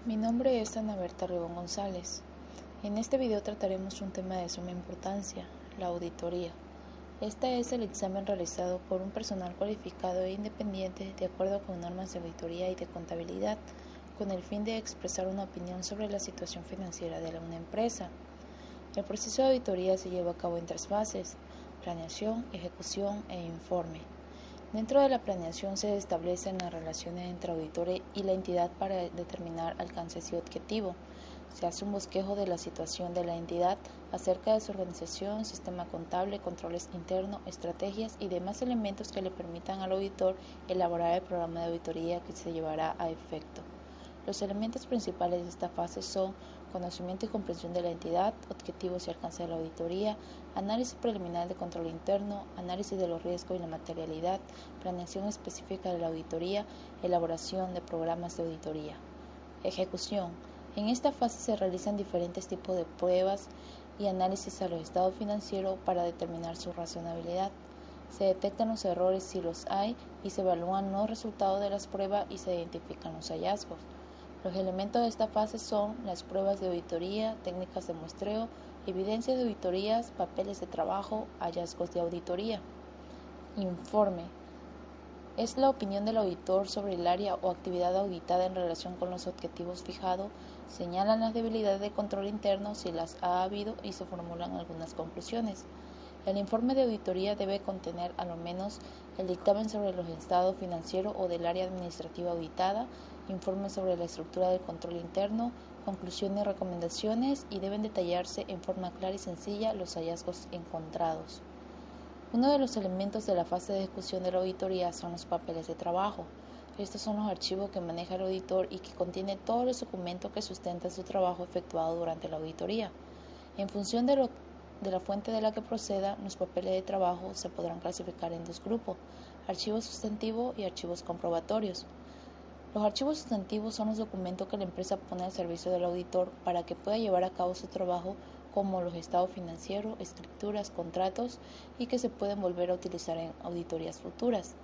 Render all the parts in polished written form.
Mi nombre es Ana Berta Ribón González. En este video trataremos un tema de suma importancia, la auditoría. Este es el examen realizado por un personal cualificado e independiente de acuerdo con normas de auditoría y de contabilidad, con el fin de expresar una opinión sobre la situación financiera de una empresa. El proceso de auditoría se lleva a cabo en 3 fases: planeación, ejecución e informe. Dentro de la planeación se establecen las relaciones entre auditor y la entidad para determinar alcances y objetivo. Se hace un bosquejo de la situación de la entidad acerca de su organización, sistema contable, controles internos, estrategias y demás elementos que le permitan al auditor elaborar el programa de auditoría que se llevará a efecto. Los elementos principales de esta fase son conocimiento y comprensión de la entidad, objetivos y alcance de la auditoría, análisis preliminar de control interno, análisis de los riesgos y la materialidad, planeación específica de la auditoría, elaboración de programas de auditoría. Ejecución. En esta fase se realizan diferentes tipos de pruebas y análisis a los estados financieros para determinar su razonabilidad. Se detectan los errores si los hay y se evalúan los resultados de las pruebas y se identifican los hallazgos. Los elementos de esta fase son las pruebas de auditoría, técnicas de muestreo, evidencias de auditorías, papeles de trabajo, hallazgos de auditoría. Informe. Es la opinión del auditor sobre el área o actividad auditada en relación con los objetivos fijados, señalan las debilidades de control interno si las ha habido y se formulan algunas conclusiones. El informe de auditoría debe contener a lo menos el dictamen sobre los estados financieros o del área administrativa auditada, informe sobre la estructura del control interno, conclusiones y recomendaciones, y deben detallarse en forma clara y sencilla los hallazgos encontrados. Uno de los elementos de la fase de ejecución de la auditoría son los papeles de trabajo. Estos son los archivos que maneja el auditor y que contienen todos los documentos que sustentan su trabajo efectuado durante la auditoría. En función de la fuente de la que proceda, los papeles de trabajo se podrán clasificar en 2 grupos: archivos sustantivos y archivos comprobatorios. Los archivos sustantivos son los documentos que la empresa pone al servicio del auditor para que pueda llevar a cabo su trabajo, como los estados financieros, escrituras, contratos, y que se pueden volver a utilizar en auditorías futuras.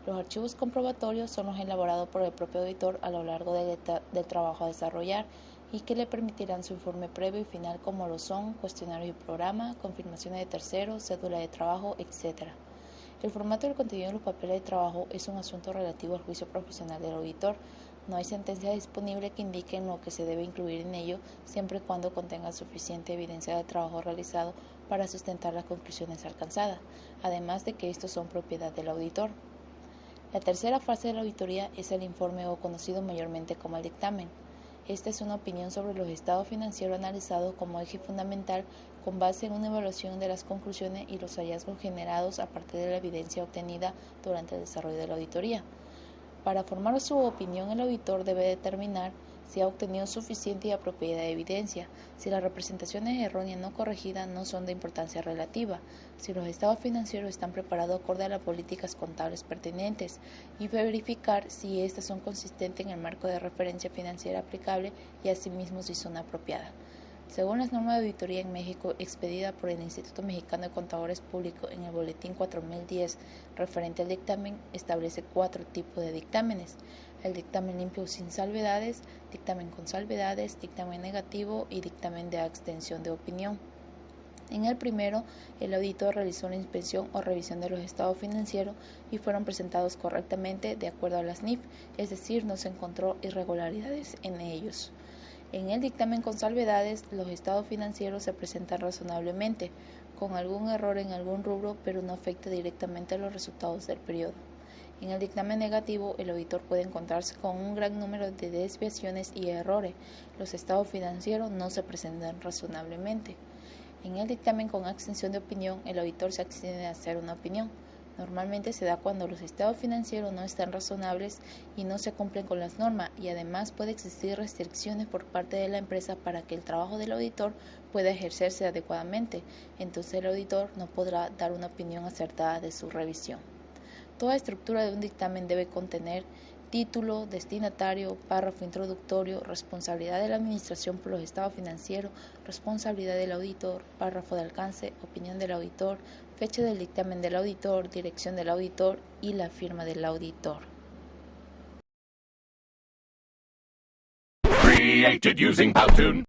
Los archivos comprobatorios son los elaborados por el propio auditor a lo largo del trabajo a desarrollar y que le permitirán su informe previo y final, como lo son cuestionario y programa, confirmaciones de terceros, cédula de trabajo, etc. El formato del contenido de los papeles de trabajo es un asunto relativo al juicio profesional del auditor. No hay sentencia disponible que indique lo que se debe incluir en ello, siempre y cuando contenga suficiente evidencia del trabajo realizado para sustentar las conclusiones alcanzadas, además de que estos son propiedad del auditor. La tercera fase de la auditoría es el informe, o conocido mayormente como el dictamen. Esta es una opinión sobre los estados financieros analizados como eje fundamental, con base en una evaluación de las conclusiones y los hallazgos generados a partir de la evidencia obtenida durante el desarrollo de la auditoría. Para formar su opinión, el auditor debe determinar si ha obtenido suficiente y apropiada evidencia, si las representaciones erróneas no corregidas no son de importancia relativa, si los estados financieros están preparados acorde a las políticas contables pertinentes, y verificar si éstas son consistentes en el marco de referencia financiera aplicable y asimismo si son apropiadas. Según las normas de auditoría en México, expedida por el Instituto Mexicano de Contadores Públicos en el Boletín 4010 referente al dictamen, establece 4 tipos de dictámenes: el dictamen limpio sin salvedades, dictamen con salvedades, dictamen negativo y dictamen de abstención de opinión. En el primero, el auditor realizó una inspección o revisión de los estados financieros y fueron presentados correctamente de acuerdo a las NIF, es decir, no se encontró irregularidades en ellos. En el dictamen con salvedades, los estados financieros se presentan razonablemente, con algún error en algún rubro, pero no afecta directamente a los resultados del periodo. En el dictamen negativo, el auditor puede encontrarse con un gran número de desviaciones y errores. Los estados financieros no se presentan razonablemente. En el dictamen con abstención de opinión, el auditor se abstiene a hacer una opinión. Normalmente se da cuando los estados financieros no están razonables y no se cumplen con las normas, y además puede existir restricciones por parte de la empresa para que el trabajo del auditor pueda ejercerse adecuadamente. Entonces el auditor no podrá dar una opinión acertada de su revisión. Toda estructura de un dictamen debe contener título, destinatario, párrafo introductorio, responsabilidad de la administración por los estados financieros, responsabilidad del auditor, párrafo de alcance, opinión del auditor, fecha del dictamen del auditor, dirección del auditor y la firma del auditor. created using Powtoon.